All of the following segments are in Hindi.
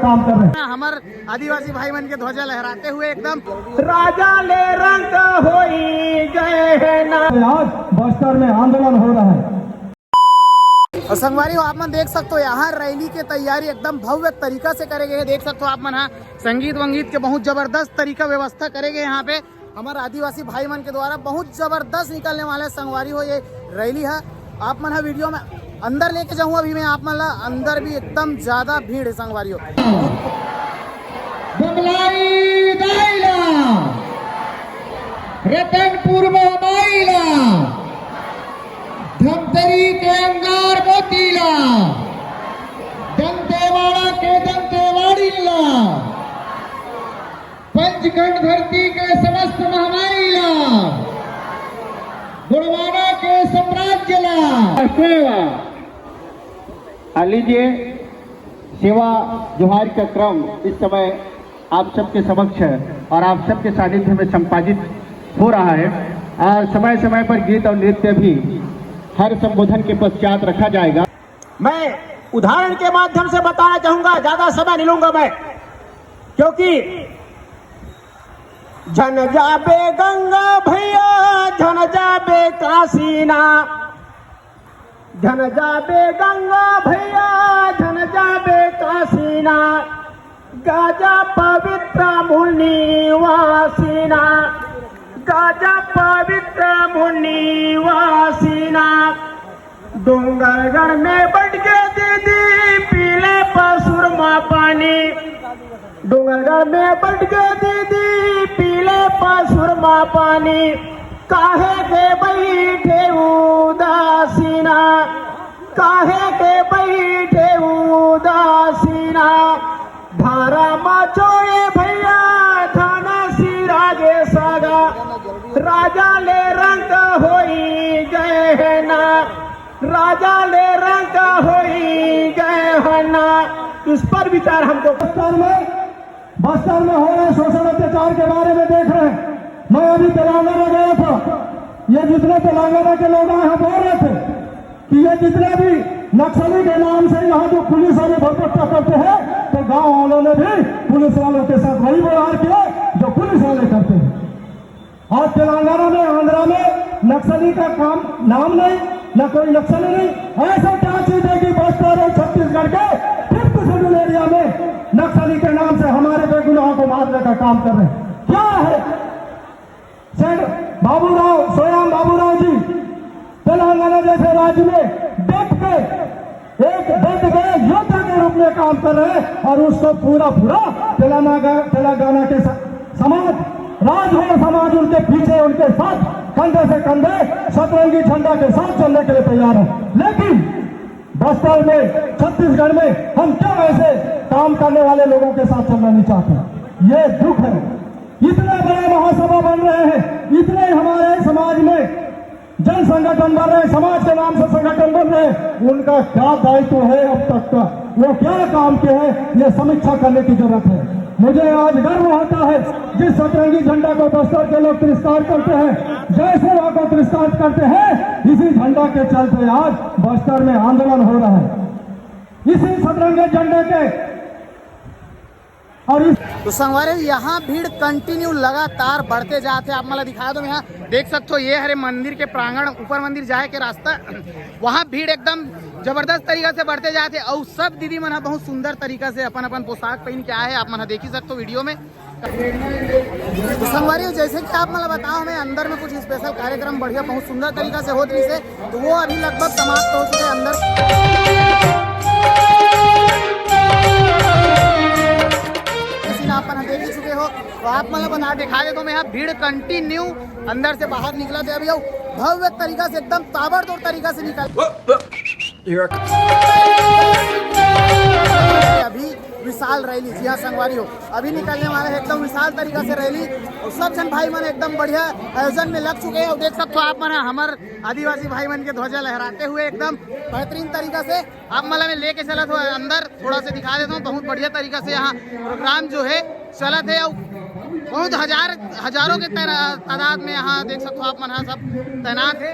काम कर रहे हैं। हमार आदिवासी भाई मन के ध्वजा लहराते हुए एकदम राजा ले रंग होई गए हैं ना। आज बस्तर में आंदोलन हो रहा है। और संगवारी हो आप मन देख सकते हो यहाँ रैली की तैयारी एकदम भव्य तरीका से करे गए। देख सकते हो आप मन यहाँ संगीत वंगीत के बहुत जबरदस्त तरीका व्यवस्था करे गए। यहाँ पे हमारे आदिवासी भाई मन के द्वारा बहुत जबरदस्त निकलने वाले संगवारी हो ये रैली है। आप मन वीडियो में अंदर लेके जाऊँ अभी मैं आप मन अंदर भी एकदम ज्यादा भीड़ है संगवारी हो। रतनपुर मोबाइला धमतरी के अंगार मोतीला दंतेवाड़ा के दंतेवाड़ीला पंचखंड धरती के समस्त महामारीला गुणवाना के साम्राज्यला सेवा। लीजिए सेवा जोहार का क्रम इस समय आप सबके समक्ष है और आप सबके सानिध्य में संपादित हो रहा है। और समय समय पर गीत और नृत्य भी हर संबोधन के पश्चात रखा जाएगा। मैं उदाहरण के माध्यम से बताना चाहूंगा, ज्यादा समय नहीं लूंगा मैं, क्योंकि जन जाबे गंगा भैया जन जाबे काशीना, जन जाबे गंगा भैया जन जाबे काशीना, गाजा पवित्र मुनिवासीना, गाजा पवित्र मुनिवासीना। डोंगरगढ़ में बढ़ के दीदी पीले पसुरमा पानी, डोंगरगढ़ में बढ़ के दीदी पीले पसुरमा पानी। काहे के बैठे उदासीना, काहे के बैठे उदासीना। धारा माचोए भैया थाना सिरागे सागा, राजा ले रंग होई गए है ना, राजा ले रंग होई गए है ना। इस पर विचार हमको बस्तर में हो रहे शोषण अत्याचार के बारे में देख रहे हैं। मैं अभी तेलंगाना गया था, ये जितने तेलंगाना के लोग यहाँ बोल रहे थे कि ये जितने भी नक्सली के नाम से यहाँ जो पुलिस वाले भरपट्टा करते हैं, तो गांव वालों ने भी पुलिस वालों के साथ वही व्यवहार किया जो पुलिस वाले करते हैं। आज तेलंगाना में आंध्रा में नक्सली का काम नाम नहीं, न कोई नक्सली नहीं। ऐसा क्या चीज है कि बस्तर और छत्तीसगढ़ के 5th शेड्यूल एरिया में नक्सली के नाम से हमारे बेगुनाहों को मारने का काम कर रहे हैं? क्या है? बाबूराव स्वयं बाबूराव जी तेलंगाना जैसे राज्य में डट के एक डट गए योद्धा के रूप में काम कर रहे हैं, और उसको पूरा तेलंगाना के समाज राजभर समाज उनके पीछे उनके साथ कंधे से कंधे सतरंगी झंडा के साथ चलने के लिए तैयार है। लेकिन बस्तर में छत्तीसगढ़ में हम क्यों ऐसे काम करने वाले लोगों के साथ चलना नहीं चाहते? ये दुख है। इतने बड़े महासभा बन रहे हैं, इतने हमारे समाज में जन संगठन बन रहे, समाज के नाम से संगठन बन रहे, उनका क्या दायित्व है अब तक का, वो क्या काम के हैं, ये समीक्षा करने की जरूरत है। मुझे आज गर्व होता है जिस सतरंगी झंडा को बस्तर के लोग तिरस्कार करते हैं, जय सेवा को तिरस्कार करते हैं, इसी झंडा के चलते आज बस्तर में आंदोलन हो रहा है, इसी सतरंगी झंडे के। और तो संगवारी यहाँ भीड़ कंटिन्यू लगातार बढ़ते जाते। आप मला दिखा दो, यहाँ देख सकते हो ये हरे मंदिर के प्रांगण ऊपर मंदिर जाए के रास्ता, वहाँ भीड़ एकदम जबरदस्त तरीका से बढ़ते जाते। और सब दीदी मन बहुत सुंदर तरीका से अपन अपन पोशाक पहन के आए, आप मन देख ही सकते हो वीडियो में। तो संगवारी जैसे कि आप मला बताओ, मैं अंदर में कुछ स्पेशल कार्यक्रम बढ़िया बहुत सुंदर तरीका से हो रही से, तो वो अभी लगभग समाप्त हो चुके अंदर। अपन देख ही चुके हो, तो आप मतलब बना दिखा दे तो मैं यहाँ भीड़ कंटिन्यू अंदर से बाहर निकला थे। अभी भव्य तरीका से एकदम ताबड़तोड़ तरीका से निकल अभी विशाल रैली, जी हाँ संगवारी हो अभी निकलने वाला है एकदम विशाल तरीका से रैली। और सब जन भाई मन एकदम बढ़िया आयोजन में लग चुके हैं। और देख सकते हो आप मन हमारे आदिवासी भाई मन के ध्वजा लहराते हुए एकदम बेहतरीन तरीका से आप मला में लेके चला तो अंदर थोड़ा सा दिखा देता हूँ। बहुत बढ़िया तरीका से यहाँ प्रोग्राम जो है चलत है। बहुत हजारों के तादाद में यहाँ देख सकते हो आप मन सब तैनात है।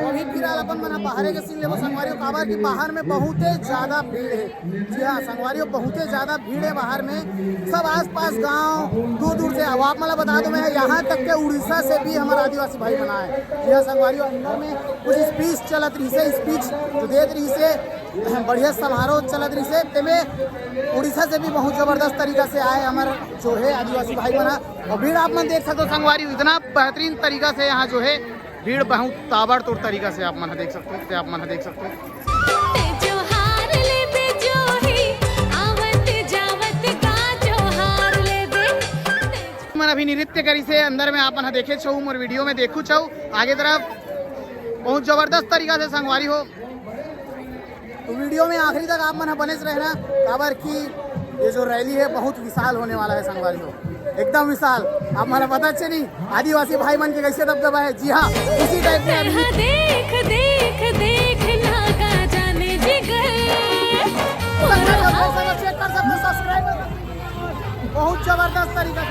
अभी फिलहाल अपन मन बाहर के सीन लेवो संगवारियों काबर की बाहर में बहुत ज्यादा भीड़ है। जी हाँ संगवारियों बहुत ज्यादा भीड़ है बाहर में, सब आसपास गांव दूर दूर से। अब आप मला बता दो मैं यहाँ तक के उड़ीसा से भी हमारे आदिवासी भाई बना है। जी हाँ संगवारियों अंदर में कुछ स्पीच चलत रही से, स्पीच जो देत रही से, बढ़िया समारोह चलत रही से, तेमें उड़ीसा से भी बहुत जबरदस्त तरीका से आए हमारे जो है आदिवासी भाई बना। और भीड़ आप मन देख सकते हो संगवारी, इतना बेहतरीन तरीका से यहाँ जो है भीड़ बहुत ताबड़तोड़ तरीका से आप मन देख सकते हो। मन अभी नृत्य करी से अंदर में आप मन देखे छो और वीडियो में देखू छो आगे तरफ बहुत जबरदस्त तरीका से संगवारी हो। तो वीडियो में आखिरी तक आप मन बने रहना काबर की ये जो रैली है बहुत विशाल होने वाला है संगवारी हो, एकदम विशाल। आप हमारा पता नहीं आदिवासी भाई मन के कैसे दबदबा है। जी हाँ उसी टाइप में अभी चेक कर सकते, सब्सक्राइब बहुत जबरदस्त तरीका से।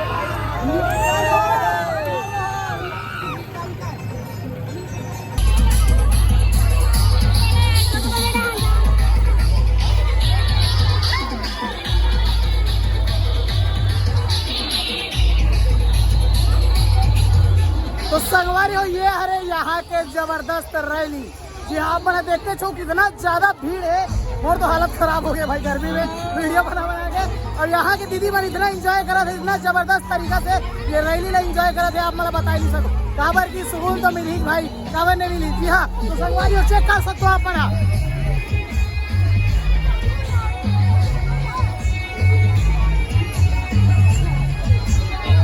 तो संगवारी हो ये हरे यहाँ के जबरदस्त रैली। जी हाँ आप मैंने देखते छो कितना ज्यादा भीड़ है और तो हालत खराब हो गई भाई गर्मी में वीडियो बना के। और यहाँ के दीदी मन इतना एंजॉय करा थे, इतना जबरदस्त तरीका से ये रैली ला एंजॉय करा थे, आप मैं बता नहीं सको काबर की सुकून तो मिली भाई, काबर नहीं मिली। जी हाँ तो संगवारी हो चेक कर सकते हो आप मना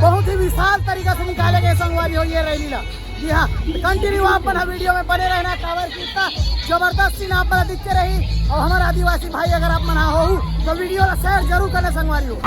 बहुत ही विशाल तरीका से निकाले गए संगवारी हो ये रैली ला। जी हाँ कंटिन्यू आप बना वीडियो में बने रहना, काबर की इतना जबरदस्त सीन आप बना दिखते रही। और हमारे आदिवासी भाई अगर आप मना हो तो वीडियो ला शेयर जरूर करना संगवारी हो।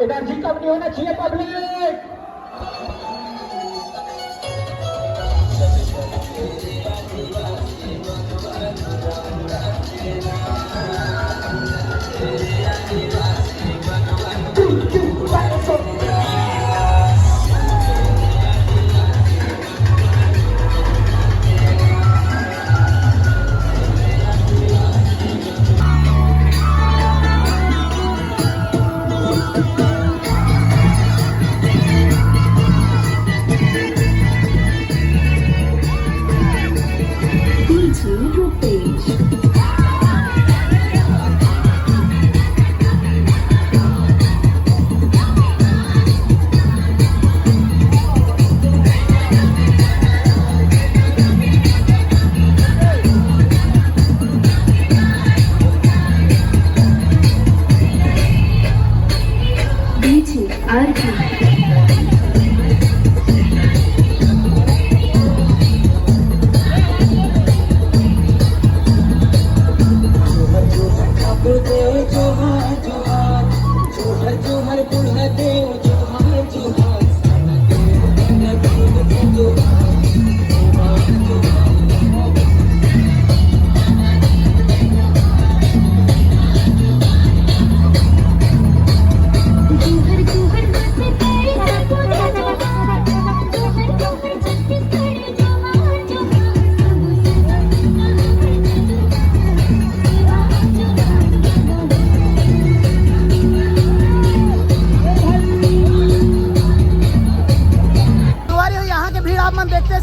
एनर्जी कम नहीं होना चाहिए पब्लिक।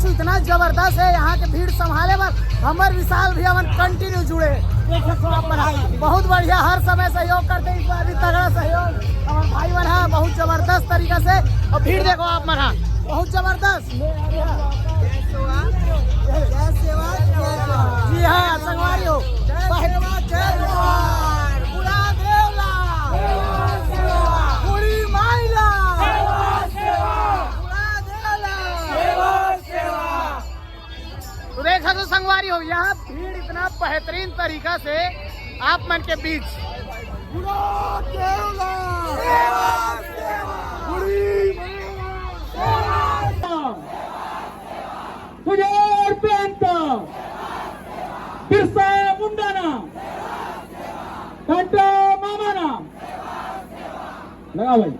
इतना जबरदस्त है यहाँ के भीड़ संभाले पर हमारे विशाल भैया मन कंटिन्यू जुड़े बहुत बढ़िया हर समय सहयोग करते, इस बार भी तगड़ा सहयोग हमारे भाई बन है। बहुत जबरदस्त तरीका से। और भीड़ देखो आप मना बहुत जबरदस्त। जी हाँ संगवारी हो तो देखा तो संगवारी हो यहाँ भीड़ इतना बेहतरीन तरीका से आप मन के बीच तुझ्यावर प्रियंका बिरसा मुंडाना घंटा मामाना लगा भाई।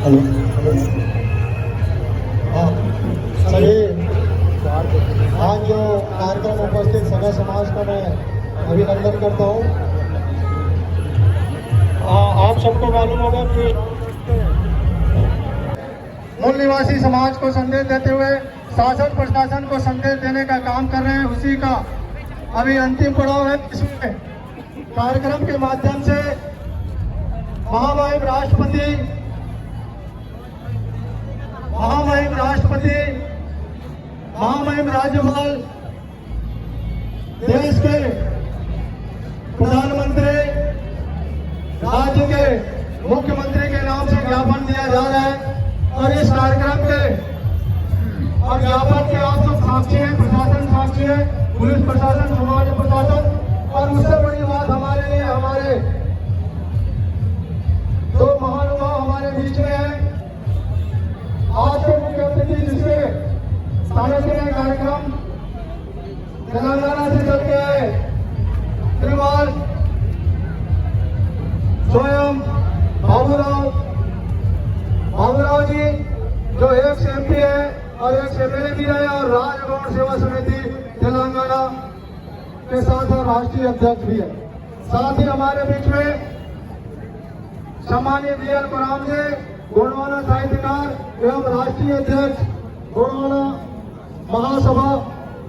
हेलो हाँ सभी आज जो कार्यक्रम उपस्थित सभी समाज का मैं अभिनंदन करता हूँ। आप सबको मालूम होगा कि मूल निवासी समाज को संदेश देते हुए शासन प्रशासन को संदेश देने का काम कर रहे हैं, उसी का अभी अंतिम पड़ाव है। इसमें कार्यक्रम के माध्यम से महामहिम राष्ट्रपति महामहिम राज्यपाल देश के प्रधानमंत्री राज्य के मुख्यमंत्री के नाम से ज्ञापन दिया जा रहा है। और इस कार्यक्रम के और ज्ञापन के आप सब साक्षी हैं, प्रशासन साक्षी है, पुलिस प्रशासन, समाज प्रशासन। और उससे बड़ी बात हमारे लिए हमारे दो महानुभाव हमारे बीच में है। आज के मुख्य अतिथि जिसके सार्वजनिक कार्यक्रम तेलंगाना से चल के आए श्रीमान स्वयं बाबूराव जी, जो एक एमपी है और एक एमएलए भी रहे और राजगौड़ सेवा समिति तेलंगाना के साथ और राष्ट्रीय अध्यक्ष भी है। साथ ही हमारे बीच में सम्मानीय बीएल पराम जी, गोंडवाना साहित्यकार एवं राष्ट्रीय अध्यक्ष गोंडवाना महासभा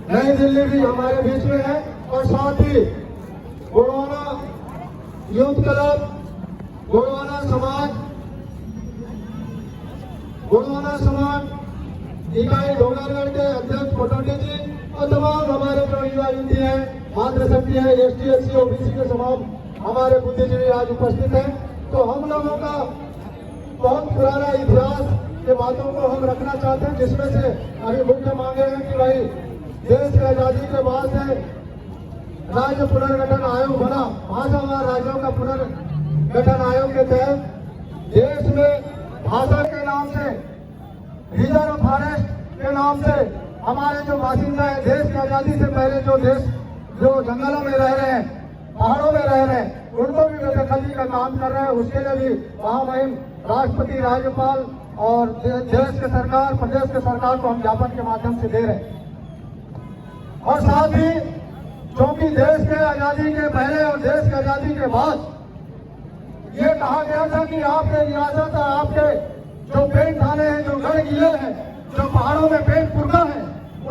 नई दिल्ली भी हमारे बीच में है। और साथ ही गोंडवाना यूथ क्लब, गोंडवाना समाज इकाई डोंगरगढ़ के अध्यक्ष पटौटी जी और तमाम हमारे जो युवा युवती है, मातृशक्ति है, एसटी एससी ओबीसी के तमाम हमारे बुद्धिजीवी आज उपस्थित हैं। तो हम लोगों का बहुत पुराना इतिहास के बातों को हम रखना चाहते हैं, जिसमें से अभी मुख्य मांगे हैं कि भाई देश की आजादी के बाद से राज्य पुनर्गठन आयोग बना। भाषावार राज्यों का पुनर्गठन आयोग के तहत देश में भाषा के नाम से, रिजर्व फॉरेस्ट के नाम से हमारे जो बासिंदा है, देश की आजादी से पहले जो जंगलों में रह रहे हैं, पहाड़ों में रह रहे हैं, उनको भी बेदखली का काम कर रहे हैं। उसके लिए भी महामहिम राष्ट्रपति राज्यपाल और देश के सरकार, प्रदेश के सरकार को हम ज्ञापन के माध्यम से दे रहे हैं। और साथ ही क्योंकि देश के आजादी के पहले और देश की आजादी के बाद ये कहा गया था कि आपके रियासत और आपके जो पेड़ थाने हैं, जो गढ़ किले हैं, जो पहाड़ों में पेड़ पुरखा है,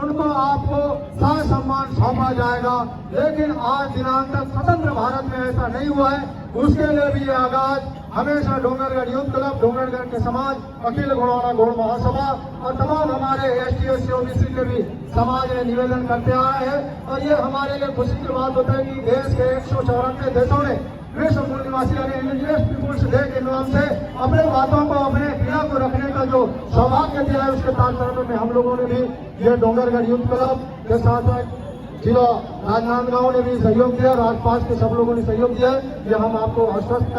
उनको आपको सारा सम्मान सौंपा जाएगा। लेकिन आज दिनांक तक स्वतंत्र भारत में ऐसा नहीं हुआ है। उसके लिए भी ये आगाज हमेशा डोंगरगढ़ यूथ क्लब, डोंगरगढ़ के समाज, अखिल गौड़वाना गौड़ महासभा और तमाम हमारे ST SC OBC के भी समाज ने निवेदन करते आए हैं। और ये हमारे लिए खुशी की बात होता है कि देश के 194 देशों ने विश्व मूल निवासी यानी इंडिजिनियस पीपुल्स डे के नाम से अपने बातों को, अपने पीड़ा को रखने का जो सौभाग्य दिया है, उसके तात्पर्य में हम लोगों ने भी ये डोंगरगढ़ यूथ क्लब के साथ जिला राजनांदगांव ने भी सहयोग दिया और आसपास के सब लोगों ने सहयोग दिया। ये हम आपको आश्वस्त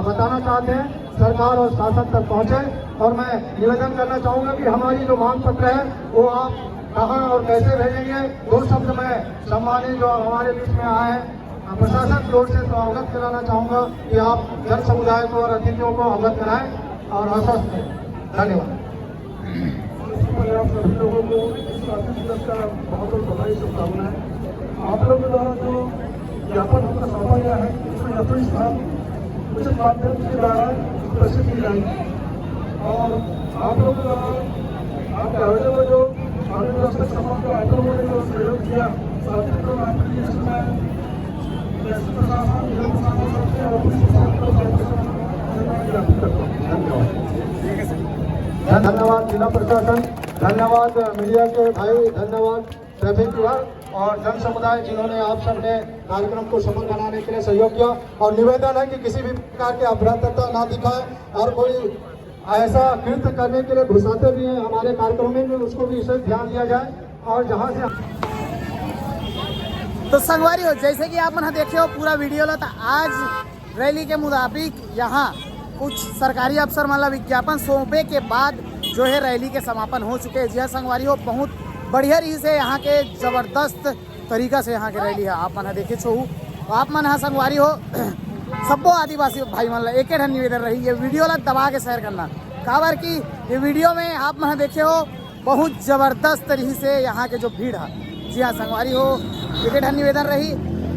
बताना चाहते हैं, सरकार और शासन तक पहुंचे। और मैं निवेदन करना चाहूंगा कि हमारी जो मांग पत्र है वो आप कहाँ और कैसे भेजेंगे, दो शब्द मैं सम्मानित जो हमारे बीच में आए हैं प्रशासन की ओर से तो अवगत कराना चाहूंगा कि आप जन समुदाय को और अतिथियों को अवगत कराएं और आश्वस्त करें। धन्यवाद। आप सभी लोगों को इस स्वास्थ्य दिवस का बहुत बहुत बधाई, शुभकामनाएं। आप लोगों के द्वारा जो ज्ञापन हमको सौंपा गया है उसमें यथोचित स्थान उचित माध्यम के द्वारा प्रस्तुत की जाएगी। और आप लोगों के द्वारा आपके आवेदन में जो स्वास्थ्य दिवस के समाज को आप लोगों ने जो सहयोग किया, साथ को आपके इसमें जैसे प्रशासन, जिला प्रशासन सबसे और पुलिस प्रशासन को ज्ञापित करता हूँ। धन्यवाद। धन्यवाद जिला प्रशासन, धन्यवाद मीडिया के भाई, धन्यवाद ट्रैफिक विभाग और जन समुदाय जिन्होंने आप सबने कार्यक्रम को सफल बनाने के लिए सहयोग किया। और निवेदन है कि किसी भी प्रकार की अभ्रष्टता ना दिखाए और कोई ऐसा कृत्य करने के लिए घुसाते भी हैं हमारे कार्यक्रम में, उसको भी विशेष ध्यान दिया जाए। और जहाँ से तो संगवारी हो, जैसे कि आप मन देखे हो पूरा वीडियो ला, आज रैली के मुताबिक यहाँ कुछ सरकारी अफसर मतलब विज्ञापन सौंपे के बाद जो है रैली के समापन हो चुके हैं। जी हाँ संगवारी हो, बहुत बढ़िया रही से यहाँ के जबरदस्त तरीका से यहाँ के रैली है आप मन देखे छो। आप मन संगवारी हो सबो आदिवासी भाई मन ला एक निवेदन रही ये वीडियो ला दबा के शेयर करना, काबर की ये वीडियो में आप मन देखे हो बहुत जबरदस्त तरीके से यहाँ के जो भीड़ है। जी हाँ संगवारी हो, एक निवेदन रही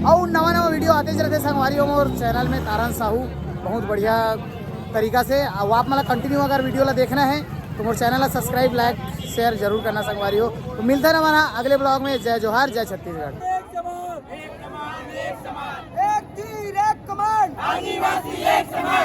और नवा वीडियो आते रहते संगवारी हो और चैनल में तारन साहू बहुत बढ़िया तरीका से आप मतलब कंटिन्यू अगर वीडियो ला देखना है तो मोर चैनल ला सब्सक्राइब, लाइक, शेयर जरूर करना संगवारी हो। तो मिलता है हमारा अगले ब्लॉग में। जय जोहार, जय छत्तीसगढ़। एक तीर एक कमान, आदिवासी एक समान।